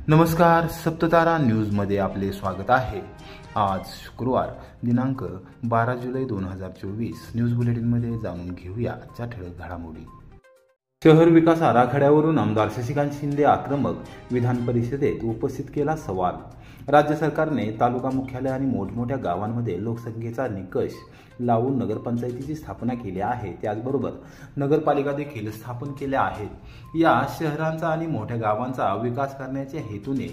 नमस्कार, सप्ततारा न्यूजमध्ये आपले स्वागत आहे। आज शुक्रवार दिनांक 12 जुलै 2024 न्यूज बुलेटिनमध्ये जाणून घेऊया आजच्या ठळक घडामोडी। शहर विकास आराखड्यावरून आमदार शशिकांत शिंदे आक्रमक, विधान परिषदेत उपस्थित केला सवाल। राज्य सरकारने तालुका मुख्यालय आणि मोठमोठ्या गावांमध्ये लोकसंख्येचा निकष लावून नगरपंचायतीची स्थापना केली आहे। त्याचबरोबर नगरपालिका देखील स्थापन केल्या आहेत। या शहरांचा आणि मोठ्या गावांचा विकास करण्याच्या हेतूने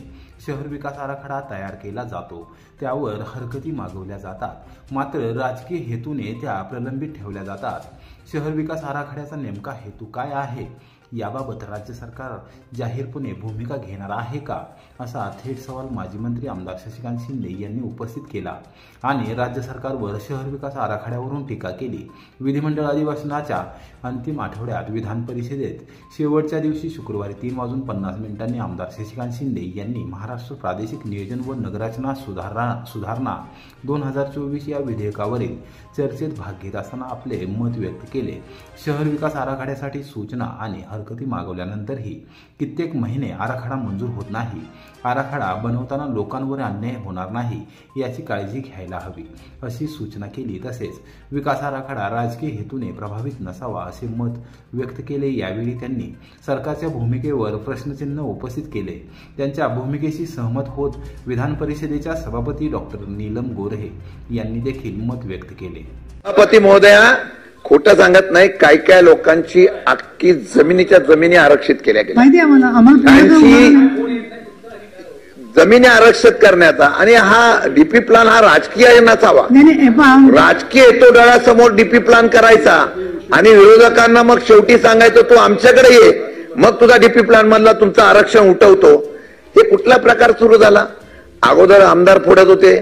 शहर विकास आराखडा तयार केला जातो, त्यावर हरकती मागवल्या जातात, मात्र राजकीय हेतूने त्या प्रलंबित ठेवल्या जातात। शहर विकास आराखड्याचा नेमका हेतू काय आहे याबाबत राज्य सरकार जाहीरपणे भूमिका घेणार आहे का, असा थेट सवाल माजी मंत्री आमदार शशिकांत शिंदे यांनी उपस्थित केला आणि राज्य सरकारवर शहर विकास आराखड्यावरून टीका केली। विधिमंडळ अधिवेशनाच्या अंतिम आठवड्यात विधान परिषदेत शेवटच्या दिवशी शुक्रवारी 3:50 आमदार शशिकांत शिंदे यांनी महाराष्ट्र प्रादेशिक नियोजन व नगररचना सुधारणा 2024 या विधेयकावरील चर्चेत भाग घेत असताना आपले मत व्यक्त केले। शहर विकास आराखड्यासाठी सूचना आणि हरकती मागवल्यानंतरही कित्येक महिने आराखडा मंजूर होत नाही। आराखडा बनवताना लोकांवर अन्याय होणार नाही याची काळजी घ्यायला हवी, अशी सूचना केली। तसेच विकास आराखडा राजकीय हेतूने प्रभावित नसावा असे मत व्यक्त केले। यावेळी त्यांनी सरकारच्या भूमिकेवर प्रश्नचिन्ह उपस्थित केले। त्यांच्या भूमिकेशी सहमत होत विधान परिषदेच्या सभापती डॉक्टर नीलम गोऱ्हे यांनी देखील मत व्यक्त केले। सभापती महोदया, खोटं सांगत नाही, काय काय लोकांची अख्खी जमिनीच्या जमिनी आरक्षित केल्या गेल्या, जमिनी आरक्षित करण्याचा आणि हा डीपी प्लॅन हा राजकीय नसावा। राजकीय हेतू डोळ्यासमोर डीपी प्लॅन करायचा आणि विरोधकांना मग शेवटी सांगायचं तू आमच्याकडे ये, मग तुझा डीपी प्लॅन मधला तुमचं आरक्षण उठवतो। हे कुठला प्रकार सुरू झाला? अगोदर आमदार फोडत होते,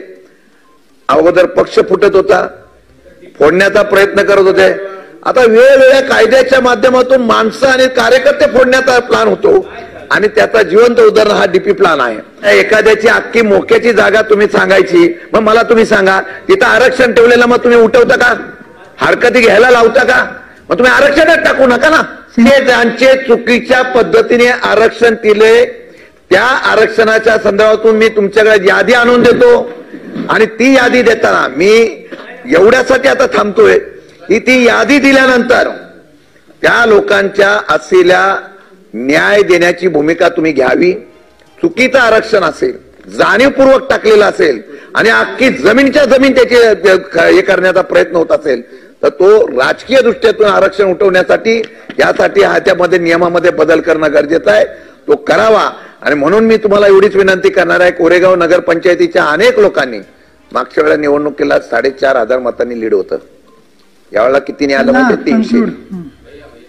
अगोदर पक्ष फुटत होता, फोडण्याचा प्रयत्न करत होते। आता वेगवेगळ्या कायद्याच्या माध्यमातून माणसं आणि कार्यकर्ते फोडण्याचा प्लॅन होतो आणि त्याचा जिवंत उदाहरण हा डीपी प्लॅन आहे। एखाद्याची अख्खी मोक्याची जागा तुम्ही सांगायची, मग मला तुम्ही सांगा तिथं आरक्षण ठेवलेलं मग तुम्ही उठवता का? हरकती घ्यायला लावता का? मग तुम्ही आरक्षणात टाकू नका ना। ते ज्यांचे चुकीच्या पद्धतीने आरक्षण दिले त्या आरक्षणाच्या संदर्भातून मी तुमच्याकडे यादी आणून देतो आणि ती यादी देताना मी एवढ्यासाठी आता थांबतोय की ती यादी दिल्यानंतर त्या लोकांच्या असलेल्या न्याय देण्याची भूमिका तुम्ही घ्यावी। चुकीचं आरक्षण असेल, जाणीवपूर्वक टाकलेलं असेल आणि अख्खी जमीनच्या जमीन त्याची हे करण्याचा प्रयत्न होत असेल तर तो राजकीय दृष्ट्यातून आरक्षण उठवण्यासाठी यासाठी त्यामध्ये नियमामध्ये बदल करणं गरजेचं आहे, तो करावा। आणि म्हणून मी तुम्हाला एवढीच विनंती करणार आहे, कोरेगाव नगरपंचायतीच्या अनेक लोकांनी मागच्या वेळेला निवडणुकीला 4,500 मतांनी लीड होतं, यावेळेला किती आलं म्हणजे 300,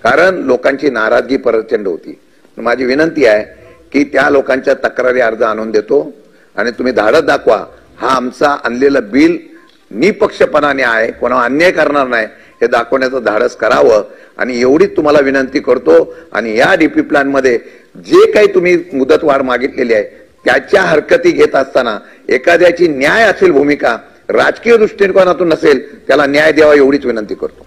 कारण लोकांची नाराजगी प्रचंड होती। माझी विनंती आहे की त्या लोकांच्या तक्रारी अर्ज आणून देतो आणि तुम्ही धाडस दाखवा, हा आमचा आणलेलं बिल निपक्षपणाने आहे, कोणावर अन्याय करणार नाही हे दाखवण्याचं धाडस करावं। आणि एवढीच तुम्हाला विनंती करतो। आणि या डीपी प्लॅन मध्ये जे काही तुम्ही मुदतवाढ मागितलेली आहे त्याच्या हरकती घेत असताना एखाद्याची न्याय असेल भूमिका, राजकीय दृष्टिकोनातून नसेल, त्याला न्याय द्यावा एवढीच विनंती करतो।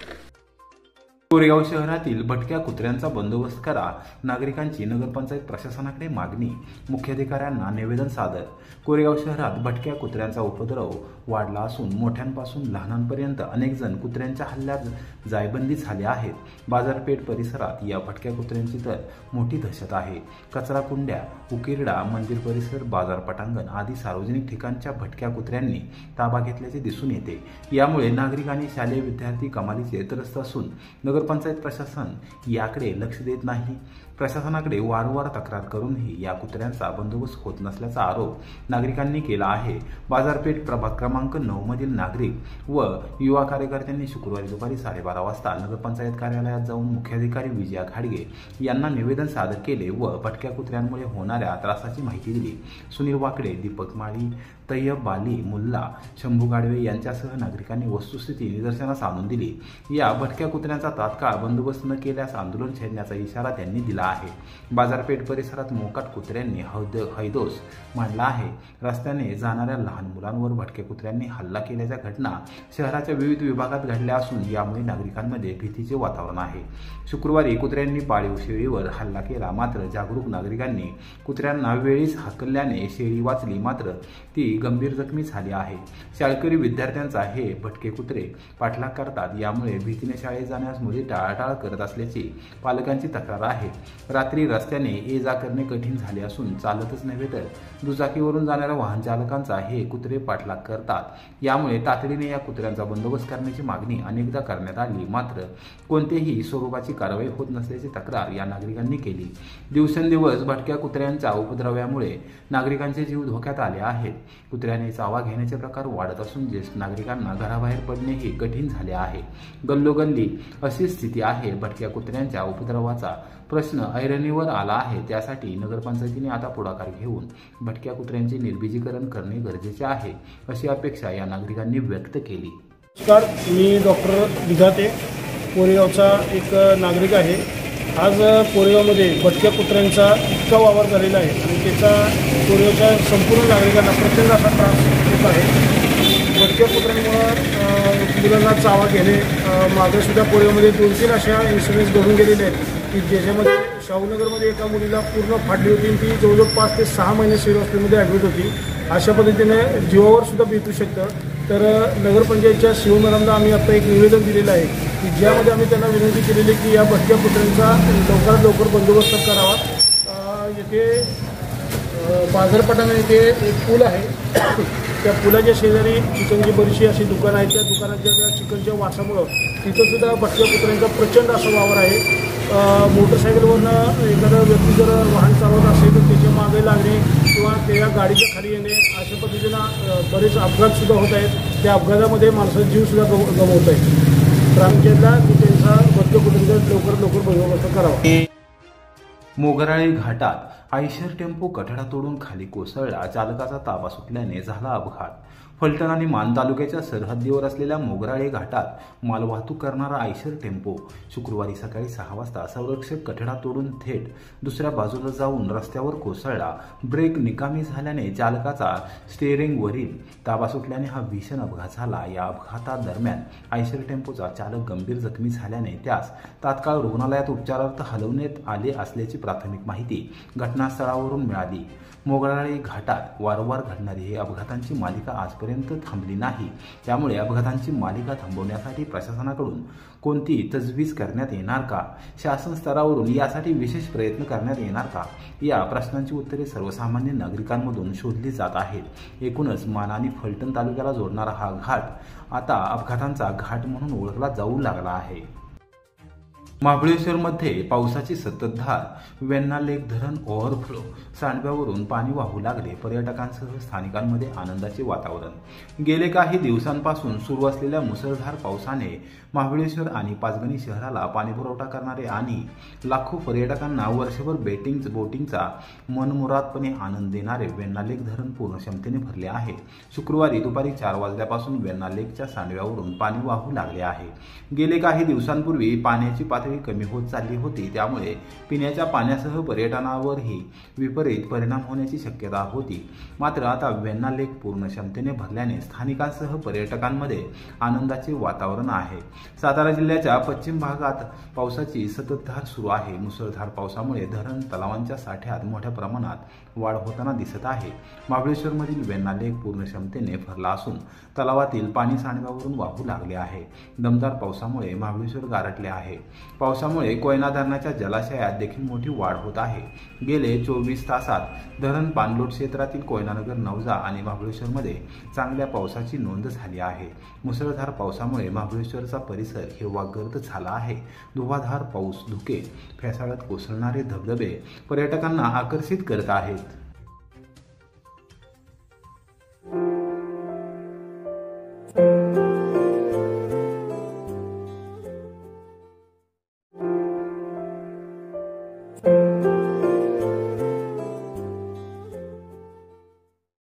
कोरेगाव शहरातील भटक्या कुत्र्यांचा बंदोबस्त करा, नागरिकांची नगरपंचायत प्रशासनाकडे मागणी, मुख्याधिकाऱ्यांना निवेदन सादर। कोरेगाव शहरात भटक्या कुत्र्यांचा उपद्रव वाढला असून मोठ्यांपासून लहानांपर्यंत अनेक जण कुत्र्यांच्या हल्ल्यात जायबंदी झाले आहेत। बाजारपेठ परिसरात या भटक्या कुत्र्यांची तर मोठी दहशत आहे। कचरा कुंड्या, उकिरडा, मंदिर परिसर, बाजार पटांगण आदी सार्वजनिक ठिकाणच्या भटक्या कुत्र्यांनी ताबा घेतल्याचे दिसून येते। यामुळे नागरिक आणि शालेय विद्यार्थी कमालीचे त्रस्त असून नगरपंचायत प्रशासन याकडे लक्ष देत नाही। प्रशासनाकडे वारंवार तक्रार करूनही या कुत्र्यांचा बंदोबस्त होत नसल्याचा आरोप नागरिकांनी केला आहे। बाजारपेठ प्रभाग क्रमांक 9 मधील नागरिक व युवा कार्यकर्त्यांनी शुक्रवारी दुपारी 12:30 वाजता नगरपंचायत कार्यालयात जाऊन मुख्याधिकारी विजया घाडगे यांना निवेदन सादर केले व भटक्या कुत्र्यांमुळे होणाऱ्या त्रासाची माहिती दिली। सुनील वाकडे, दीपक माळी, तय्यब बाली मुल्ला, शंभू गाडवे यांच्यासह नागरिकांनी वस्तुस्थिती निदर्शनास आणून दिली। या भटक्या कुत्र्यांचा तात्काळ बंदोबस्त न केल्यास आंदोलन छेडण्याचा इशारा त्यांनी दिला आहे। बाजारपेठ परिसरात मोकाट कुत्र्यांनी हैदोस मांडला आहे। रस्त्याने जाणाऱ्या लहान मुलांवर भटक्या कुत्र्यांनी हल्ला केल्याच्या घटना शहराच्या विविध विभागात घडल्या असून यामुळे नागरिकांमध्ये भीतीचे वातावरण आहे। शुक्रवारी कुत्र्यांनी पाळीव शेळीवर हल्ला केला, मात्र जागरूक नागरिकांनी कुत्र्यांना वेळीच हाकलल्याने शेळी वाचली, मात्र ती गंभीर जखमी झाली आहे। शाळकरी विद्यार्थ्यांचा हे भटके कुत्रे पाठलाग करतात, यामुळे भीतीने शाळेत जाण्यास मुले टाळाटाळ करत असल्याची पालकांची तक्रार आहे। रात्री रस्त्याने ये जा करणे कठीण झाले असून चालतच नव्हे तर दुचाकीवरून जाणाऱ्या वाहन चालकांचा हे कुत्रे पाठलाग करतात। यामुळे तातडीने या कुत्र्यांचा बंदोबस्त करण्याची मागणी अनेकदा करण्यात आली, मात्र कोणतेही स्वरूपाची कारवाई होत नसल्याची तक्रार या नागरिकांनी केली। दिवसेंदिवस भटक्या कुत्र्यांच्या उपद्रव्यामुळे नागरिकांचे जीव धोक्यात आले आहेत। कुत्र्याने चावा घेण्याचे प्रकार वाढत असून ज्येष्ठ नागरिकांना घराबाहेर पडणेही कठीण झाले आहे। गल्लोगल्ली अशी स्थिती आहे। भटक्या कुत्र्यांच्या उपद्रवाचा प्रश्न ऐरणीवर आला आहे, त्यासाठी नगरपंचायतीने आता पुढाकार घेऊन भटक्या कुत्र्यांचे निर्बीजीकरण करणे गरजेचे आहे, अशी अपेक्षा या नागरिकांनी व्यक्त केली। नमस्कार, मी डॉक्टर विधाते कोरेगावचा एक नागरिक आहे। आज कोरेगावमध्ये भटक्या कुत्र्यांचा इतका वावर झालेला आहे आणि त्याचा कोरेगावच्या संपूर्ण नागरिकांना प्रचंड असा त्रास होत आहे। भटक्या कुत्र्यांमुळं मुलांना चावा घेणे, मागेसुद्धा कोरेगावमध्ये 2-3 अशा इन्सिडेंट्स घडून गेलेले आहेत की ज्याच्यामध्ये शाहूनगरमध्ये एका मुलीला पूर्ण फाडली होती, ती जवळजवळ 5 ते 6 महिने सिव्हिल हॉस्पिटलमध्ये ॲडमिट होती। अशा पद्धतीने जीवावर सुद्धा बेतू शकतं। तर नगरपंचायतच्या शिव मॅडमला आम्ही आता एक निवेदन दिलेलं आहे की ज्यामध्ये आम्ही त्यांना विनंती केलेली की या भटक्या कुत्र्यांचा लवकरात लवकर बंदोबस्त करावा। येथे बाजारपेठाने येथे एक पूल आहे, त्या पुलाच्या शेजारी चिकनची बरीचशी अशी दुकानं आहेत। त्या दुकानाच्या त्या चिकनच्या वासामुळं तिथंसुद्धा भटक्या कुत्र्यांचा प्रचंड असा वावर आहे। मोटरसायकलवरनं एखादा व्यक्ती जर वाहन चालवत असेल तर त्याच्या मागे लागणे किंवा त्या गाडीच्या खाली येणे अशा पद्धतीनं बरेच अपघातसुद्धा होत आहेत। त्या अपघातामध्ये माणसाचा जीवसुद्धा गमवत आहेत। तर आमच्या की त्यांचा भटक्या कुत्र्यांचा लवकरात लवकर बंदोबस्त करावा। मोगराळे घाटात आयशर टेम्पो कठडा तोडून खाली कोसळला, चालकाचा ताबा सुटल्याने झाला अपघात। फलटण आणि मान तालुक्याच्या सरहद्दीवर असलेल्या मोगराळे घाटात मालवाहतूक करणारा आयशर टेम्पो शुक्रवारी सकाळी 6 वाजता संरक्षक कठडा तोडून थेट दुसऱ्या बाजूला जाऊन रस्त्यावर कोसळला। ब्रेक निकामी झाल्याने चालकाचा स्टेअरिंगवरील ताबा सुटल्याने हा भीषण अपघात झाला। या अपघातादरम्यान आयशर टेम्पोचा चालक गंभीर जखमी झाल्याने त्यास तात्काळ रुग्णालयात उपचारार्थ हलवण्यात आले असल्याची प्राथमिक माहिती घटनास्थळावरून मिळाली। मोगराळे घाटात वारंवार घडणारी ही अपघातांची मालिका आजपर्यंत थांबली नाही, त्यामुळे अपघातांची मालिका थांबवण्यासाठी प्रशासनाकडून कोणती तजवीज करण्यात येणार का? शासन स्तरावरून यासाठी विशेष प्रयत्न करण्यात येणार का? या प्रश्नांची उत्तरे सर्वसामान्य नागरिकांमधून शोधली जात आहेत। एकूणच मान आणि फलटण तालुक्याला जोडणारा हा घाट आता अपघातांचा घाट म्हणून ओळखला जाऊ लागला आहे। महाबळेश्वरमध्ये पावसाची संततधार, वेण्णा लेक धरण ओव्हरफ्लो, सांडव्यावरून पाणी वाहू लागले, पर्यटकांसह स्थानिकांमध्ये आनंदाचे वातावरण। गेले काही दिवसांपासून सुरू असलेल्या मुसळधार पावसाने महाबळेश्वर आणि पाचगणी शहराला पाणीपुरवठा करणारे आणि लाखो पर्यटकांना वर्षभर बोटिंगचा मनमुरादपणे आनंद देणारे वेण्णा लेक धरण पूर्ण क्षमतेने भरले आहे। शुक्रवारी दुपारी 4 वाजल्यापासून वेण्णा लेकच्या सांडव्यावरून पाणी वाहू लागले आहे। गेले काही दिवसांपूर्वी पाण्याची पातळी कमी होत चालली होती, त्यामुळे पिण्याच्या पाण्यासह पर्यटनावरही विपरीत परिणाम होण्याची शक्यता होती। मात्र आता वेण्णा लेक पूर्ण क्षमतेने भरल्याने स्थानिकांसह पर्यटकांमध्ये आनंदाचे वातावरण आहे। सातारा जिल्ह्याच्या पश्चिम भागात पावसाची संततधार सुरू आहे। मुसळधार पावसामुळे धरण तलावांच्या साठ्यात मोठ्या प्रमाणात वाढ होताना दिसत आहे। महाबळेश्वरमधील वेण्णा लेक पूर्ण क्षमतेने भरला असून तलावातील पाणी सांडव्यावरून वाहू लागले आहे। दमदार पावसामुळे महाबळेश्वर गारटले आहे। पावसामुळे कोयना धरणाच्या जलाशयात देखील मोठी वाढ होत आहे। गेले 24 तासात धरण पाणलोट क्षेत्रातील कोयनानगर, नवजा आणि महाबळेश्वरमध्ये चांगल्या पावसाची नोंद झाली आहे। मुसळधार पावसामुळे महाबळेश्वरचा परिसर हिरवागर्द झाला आहे। धुवाधार पाऊस, धुके, फेसाळ्यात कोसळणारे धबधबे पर्यटकांना आकर्षित करत आहेत।